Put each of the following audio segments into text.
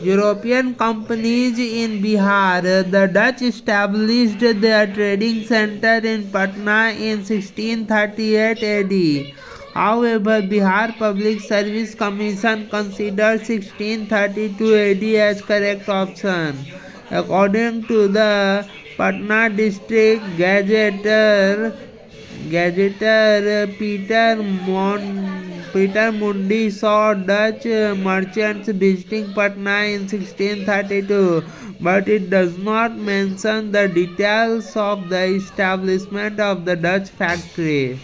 European companies in Bihar. The Dutch established their trading center in Patna in 1638 AD. However, Bihar Public Service Commission considered 1632 AD as correct option. According to the Patna District Gazetteer Peter Mundi saw Dutch merchants visiting Patna in 1632, but it does not mention the details of the establishment of the Dutch factory.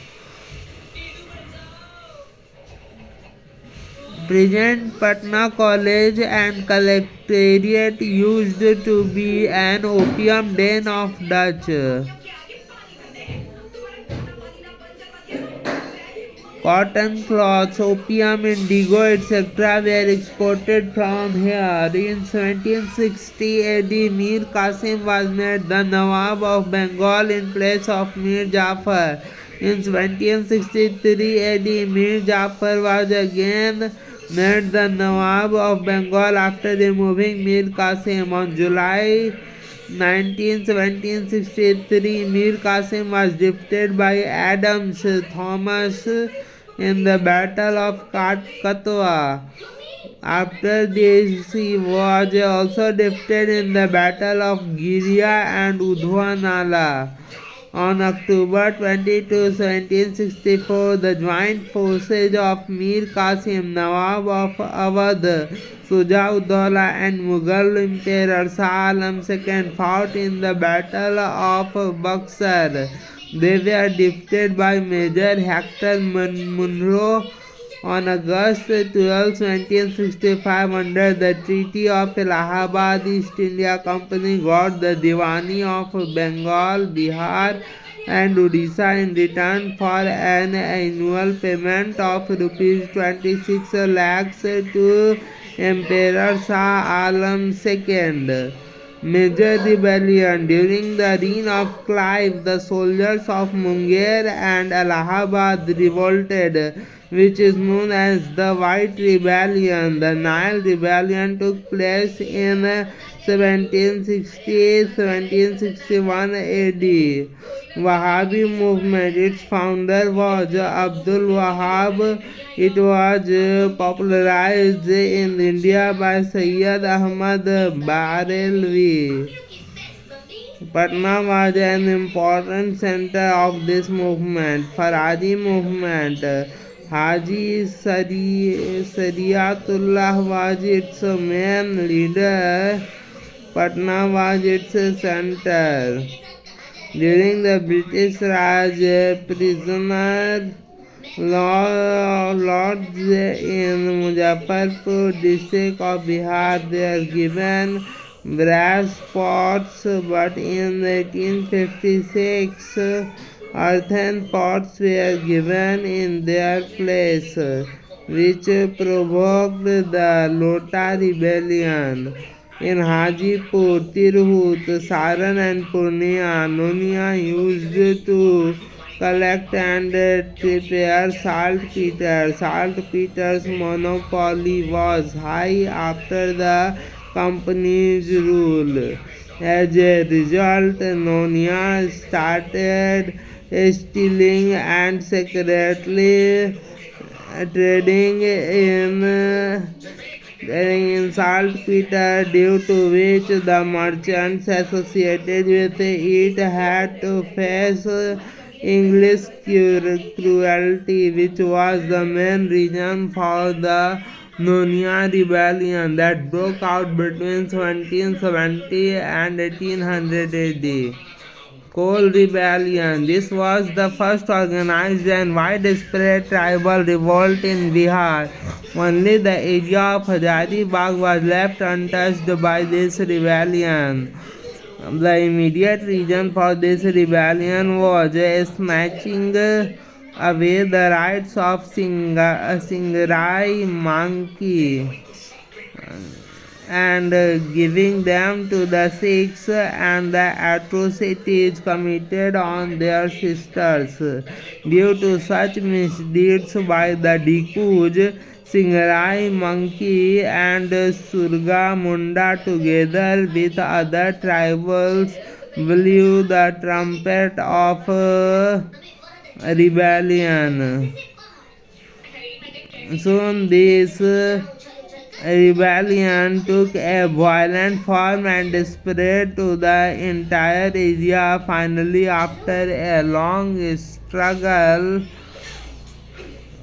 Present Patna College and Collectorate used to be an opium den of Dutch. Cotton cloths, opium, indigo, etc. were exported from here. In 1760 AD, Mir Qasim was made the Nawab of Bengal in place of Mir Jafar. In 1763 AD, Mir Jafar was again made the Nawab of Bengal after removing Mir Qasim. On July 19, 1763, Mir Qasim was defeated by Adams Thomas in the Battle of Katwa. After this, he was also defeated in the Battle of Giria and Udhwanala. On October 22, 1764, the joint forces of Mir Qasim, Nawab of Awadh, Shuja-ud-Dawla and Mughal Emperor Shah Alam II fought in the Battle of Buxar. They were defeated by Major Hector Munro on August 12, 1765. Under the Treaty of Allahabad, East India Company got the Diwani of Bengal, Bihar and Odisha in return for an annual payment of rupees 26 lakhs to Emperor Shah Alam II. Major rebellion. During the reign of Clive, the soldiers of Munger and Allahabad revolted, which is known as the White Rebellion. The Nile Rebellion took place in 1760-1761 AD. Wahhabi movement. Its founder was Abdul Wahhab. It was popularized in India by Sayyid Ahmad Barelvi. Patna was an important center of this movement. Faraji movement. Haji Sariatullah was its main leader. Patna was its center. During the British Raj, prisoner lodged in Muzaffarpur district of Bihar were given brass pots, but in 1856 earthen pots were given in their place, which provoked the Lota rebellion. In Hajipur, Tirhut, Saran and Purnia, Nonia used to collect and prepare saltpeter. Saltpeter's monopoly was high after the company's rule. As a result, Nonia started stealing and secretly trading in saltpeter, due to which the merchants associated with it had to face English cruelty, which was the main reason for the Nonia rebellion that broke out between 1770 and 1800 AD. Coal Rebellion. This was the first organized and widespread tribal revolt in Bihar. Only the area of Hazaribagh was left untouched by this rebellion. The immediate reason for this rebellion was snatching away the rights of Singrai Manki and giving them to the Sikhs, and the atrocities committed on their sisters. Due to such misdeeds by the Dikus, Singrai Monkey and Surga Munda together with other tribals blew the trumpet of rebellion. Soon this rebellion took a violent form and spread to the entire area. Finally, after a long struggle,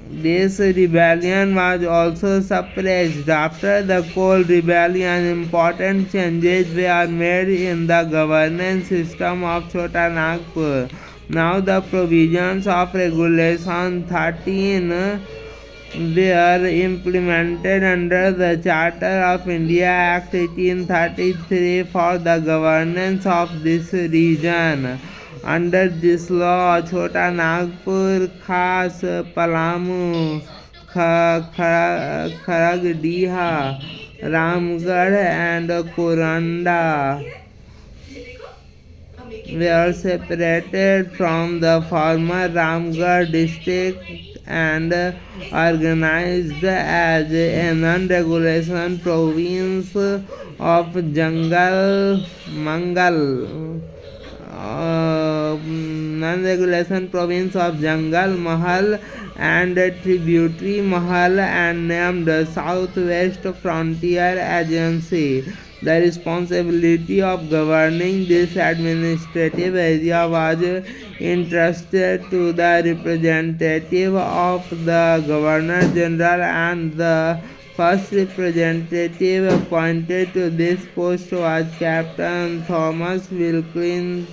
this rebellion was also suppressed. After the Cold Rebellion, important changes were made in the governance system of Chota Nagpur. Now the provisions of Regulation 13 were implemented under the Charter of India Act 1833 for the governance of this region. Under this law, Chota Nagpur, Khas, Palamu, Kharagdiha, Ramgarh and Kuranda were separated from the former Ramgarh district and organized as a non-regulation province of Jangal Mangal. Non-regulation province of Jangal Mahal and tributary Mahal and named Southwest Frontier Agency. The responsibility of governing this administrative area was entrusted to the representative of the Governor General, and the first representative appointed to this post was Captain Thomas Wilkinson.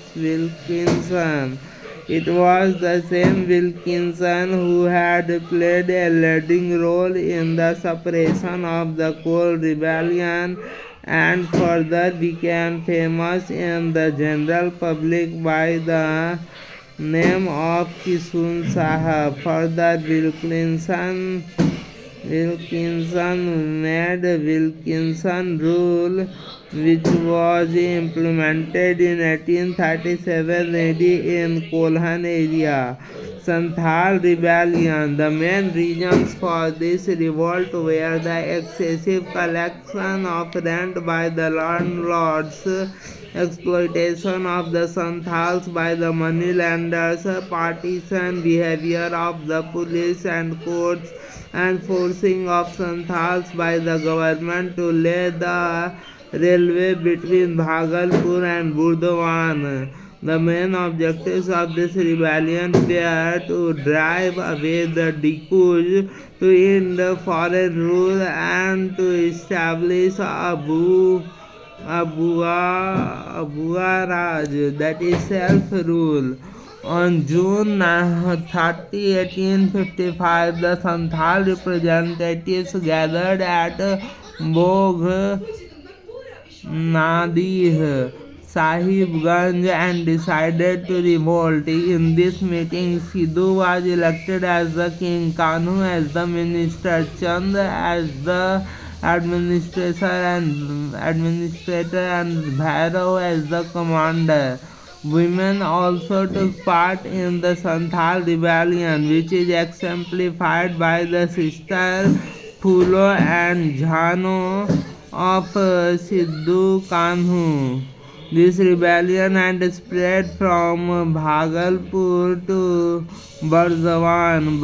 It was the same Wilkinson who had played a leading role in the suppression of the Coal Rebellion and further became famous in the general public by the name of Kisun Sahab. Further, Wilkinson made Wilkinson Rule, which was implemented in 1837 AD in Kolhan area. Santhal Rebellion. The main reasons for this revolt were the excessive collection of rent by the landlords, exploitation of the Santhals by the moneylenders, partisan behavior of the police and courts, and forcing of Santhals by the government to lay the railway between Bhagalpur and Burdwan. The main objectives of this rebellion were to drive away the Dikus, to end foreign rule, and to establish a Bua Raj, that is self-rule. On June 30, 1855, the Santhal representatives gathered at Bogh Nadih Sahibganj and decided to revolt. In this meeting, Sidhu was elected as the king, Kanu as the minister, Chand as the administrator, and Bhairav as the commander. Women also took part in the Santhal rebellion, which is exemplified by the sister Phulo and Jhano of Sidhu Kanhu. This rebellion had spread from Bhagalpur to Burdwan.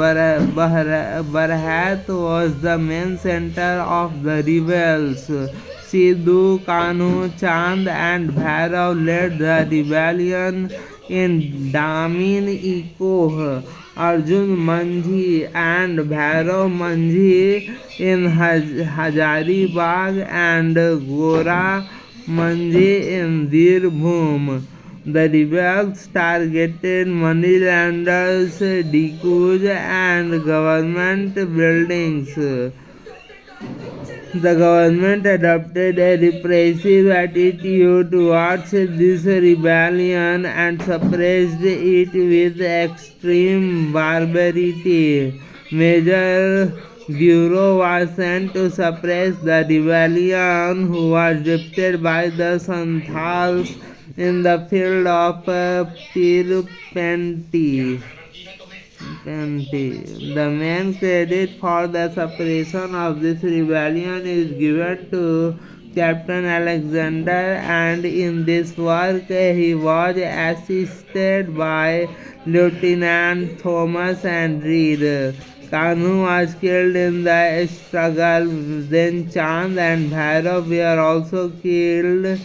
Barhat was the main center of the rebels. Sidhu, Kanu, Chand and Bhairav led the rebellion in Damin Ecoh, Arjun Manjhi and Bhairav Manjhi in Hazaribagh, and Gora Manjhi in Birbhum. The rebels targeted moneylenders, Dikus and government buildings. The government adopted a repressive attitude towards this rebellion and suppressed it with extreme barbarity. Major Bureau was sent to suppress the rebellion, who was defeated by the Santhals in the field of Pirpenti. 20. The main credit for the suppression of this rebellion is given to Captain Alexander, and in this work he was assisted by Lieutenant Thomas and Reed. Kanu was killed in the struggle. Then Chand and Bhairav were also killed.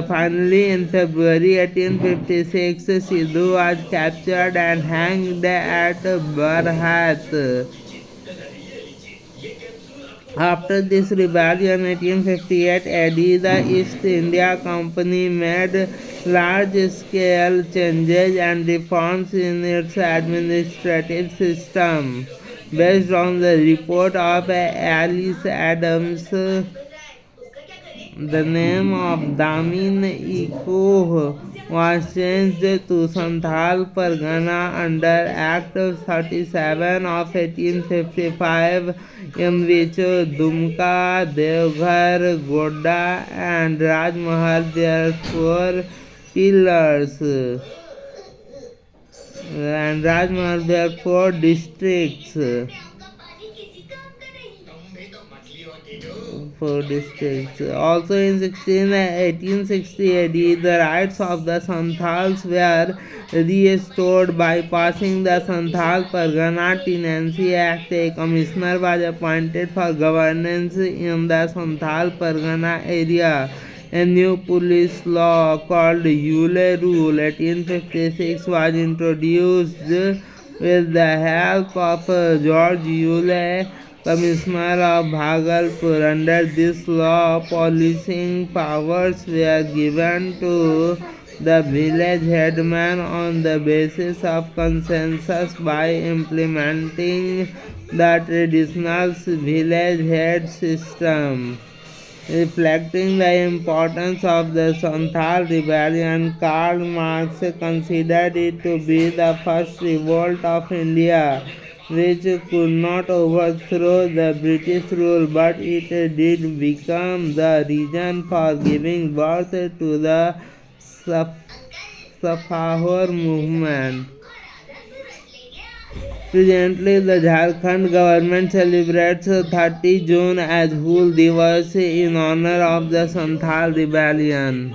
Finally, in February 1856, Sidhu was captured and hanged at Barhat. After this rebellion, 1858 AD, the East India Company made large-scale changes and reforms in its administrative system. Based on the report of Alice Adams, the name of Damin Ikoh was changed to Santhal Pargana under Act 37 of 1855, in which Dumka, Devghar, Godda and Rajmahal were 4 pillars, and Rajmahal were 4 districts. 4 districts. Also in 1860 AD, the rights of the Santhals were restored by passing the Santhal Pargana Tenancy Act. A commissioner was appointed for governance in the Santhal Pargana area. A new police law called Yule Rule 1856 was introduced with the help of George Yule, Commissioner of Bhagalpur. Under this law, policing powers were given to the village headman on the basis of consensus by implementing the traditional village head system. Reflecting the importance of the Santhal rebellion, Karl Marx considered it to be the first revolt of India, which could not overthrow the British rule, but it did become the reason for giving birth to the Safahor movement. Presently, the Jharkhand government celebrates 30 June as Hul Divas in honor of the Santhal rebellion.